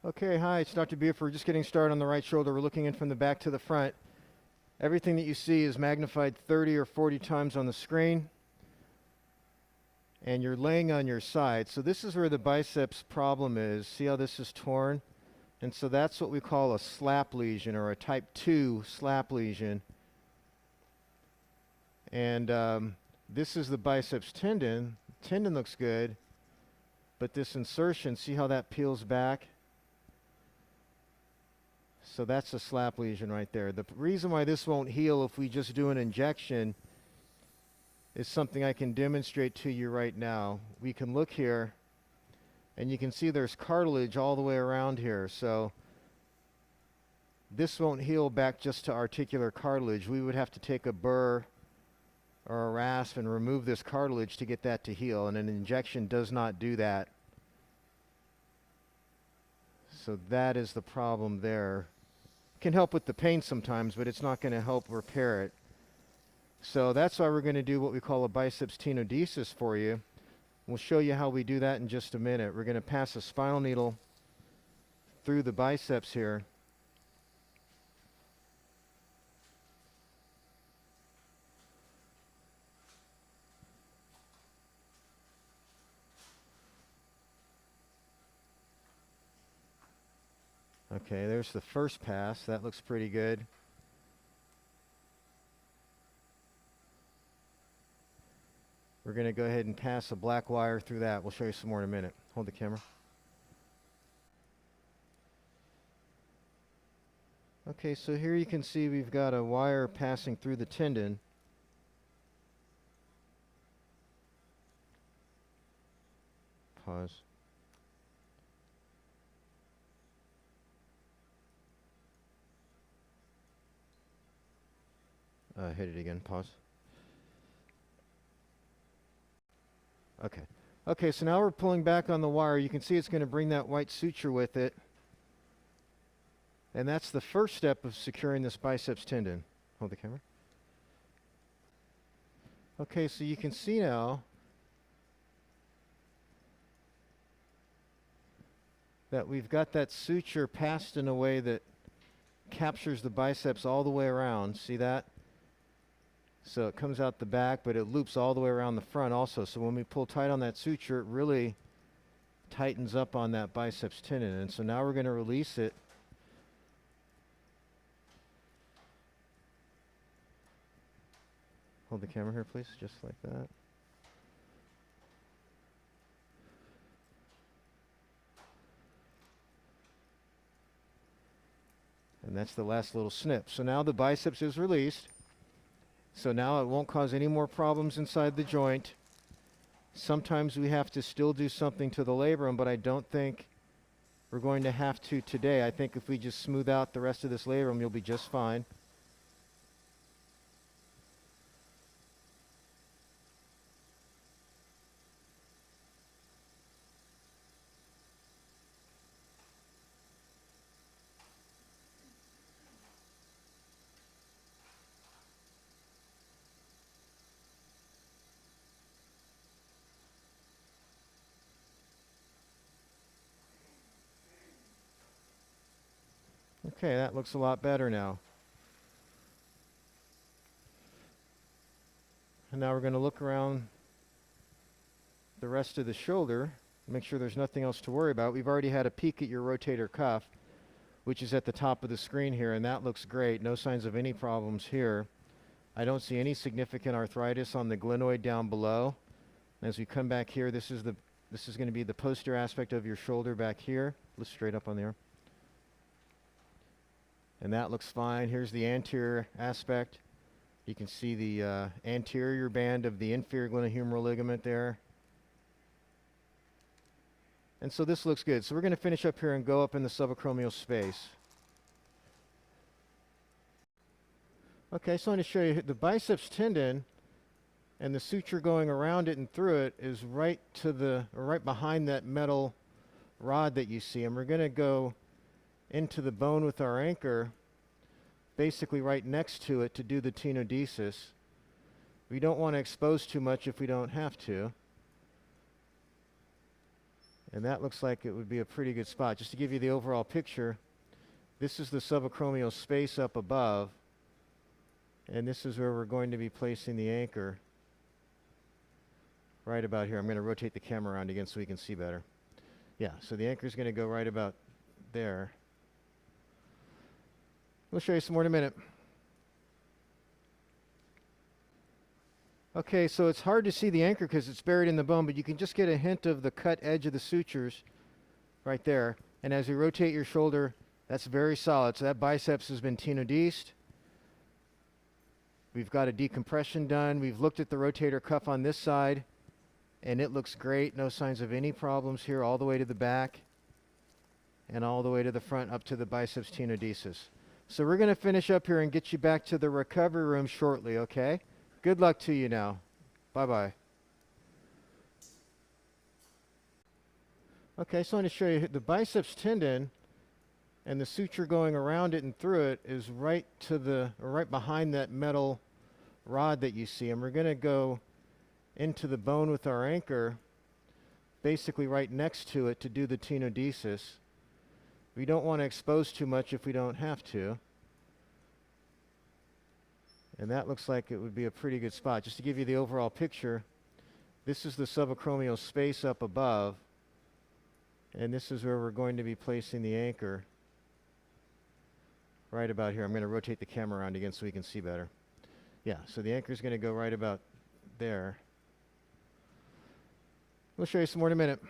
Okay, hi, it's Dr. Buford. We're just getting started on the right shoulder. We're looking in from the back to the front. Everything that you see is magnified 30 or 40 times on the screen, and you're laying on your side. So this is where the biceps problem is. See how this is torn? And so that's what we call a slap lesion, or a type 2 slap lesion. And this is the biceps tendon. The tendon looks good, but this insertion, see how that peels back? So that's a slap lesion right there. The reason why this won't heal if we just do an injection is something I can demonstrate to you right now. We can look here, and you can see there's cartilage all the way around here. So this won't heal back just to articular cartilage. We would have to take a burr or a rasp and remove this cartilage to get that to heal, and an injection does not do that. So that is the problem there. Can help with the pain sometimes, but it's not going to help repair it. So that's why we're going to do what we call a biceps tenodesis for you. We'll show you how we do that in just a minute. We're going to pass a spinal needle through the biceps here. Okay, there's the first pass. That looks pretty good. We're going to go ahead and pass a black wire through that. We'll show you some more in a minute. Hold the camera. Okay, so here you can see we've got a wire passing through the tendon. Pause. Hit it again. Pause. Okay. Okay, so now we're pulling back on the wire. You can see it's going to bring that white suture with it. And that's the first step of securing this biceps tendon. Hold the camera. Okay, so you can see now that we've got that suture passed in a way that captures the biceps all the way around. See that? So it comes out the back, but it loops all the way around the front also. So when we pull tight on that suture, it really tightens up on that biceps tendon. And so now we're going to release it. Hold the camera here, please, just like that. And that's the last little snip. So now the biceps is released. So now it won't cause any more problems inside the joint. Sometimes we have to still do something to the labrum, but I don't think we're going to have to today. I think if we just smooth out the rest of this labrum, you'll be just fine. Okay, that looks a lot better now. And now we're going to look around the rest of the shoulder, make sure there's nothing else to worry about. We've already had a peek at your rotator cuff, which is at the top of the screen here, and that looks great. No signs of any problems here. I don't see any significant arthritis on the glenoid down below. As we come back here, this is going to be the posterior aspect of your shoulder back here. Lift straight up on the arm. And that looks fine. Here's the anterior aspect. You can see the anterior band of the inferior glenohumeral ligament there. And so this looks good. So we're going to finish up here and go up in the subacromial space. Okay, so I'm going to show you the biceps tendon, and the suture going around it and through it is right behind that metal rod that you see. And we're going to go into the bone with our anchor, basically right next to it, to do the tenodesis. We don't want to expose too much if we don't have to. And that looks like it would be a pretty good spot. Just to give you the overall picture, this is the subacromial space up above, and this is where we're going to be placing the anchor. Right about here. I'm going to rotate the camera around again so we can see better. Yeah, so the anchor is going to go right about there. We'll show you some more in a minute. Okay, so it's hard to see the anchor because it's buried in the bone, but you can just get a hint of the cut edge of the sutures right there. And as you rotate your shoulder, that's very solid. So that biceps has been tenodeced. We've got a decompression done. We've looked at the rotator cuff on this side, and it looks great. No signs of any problems here all the way to the back and all the way to the front up to the biceps tenodesis. So we're going to finish up here and get you back to the recovery room shortly, okay? Good luck to you now. Bye-bye. Okay, so I want to show you the biceps tendon, and the suture going around it and through it is right behind that metal rod that you see. And we're going to go into the bone with our anchor, basically right next to it to do the tenodesis. We don't want to expose too much if we don't have to. And that looks like it would be a pretty good spot. Just to give you the overall picture, this is the subacromial space up above, and this is where we're going to be placing the anchor. Right about here. I'm going to rotate the camera around again so we can see better. Yeah, so the anchor is going to go right about there. We'll show you some more in a minute.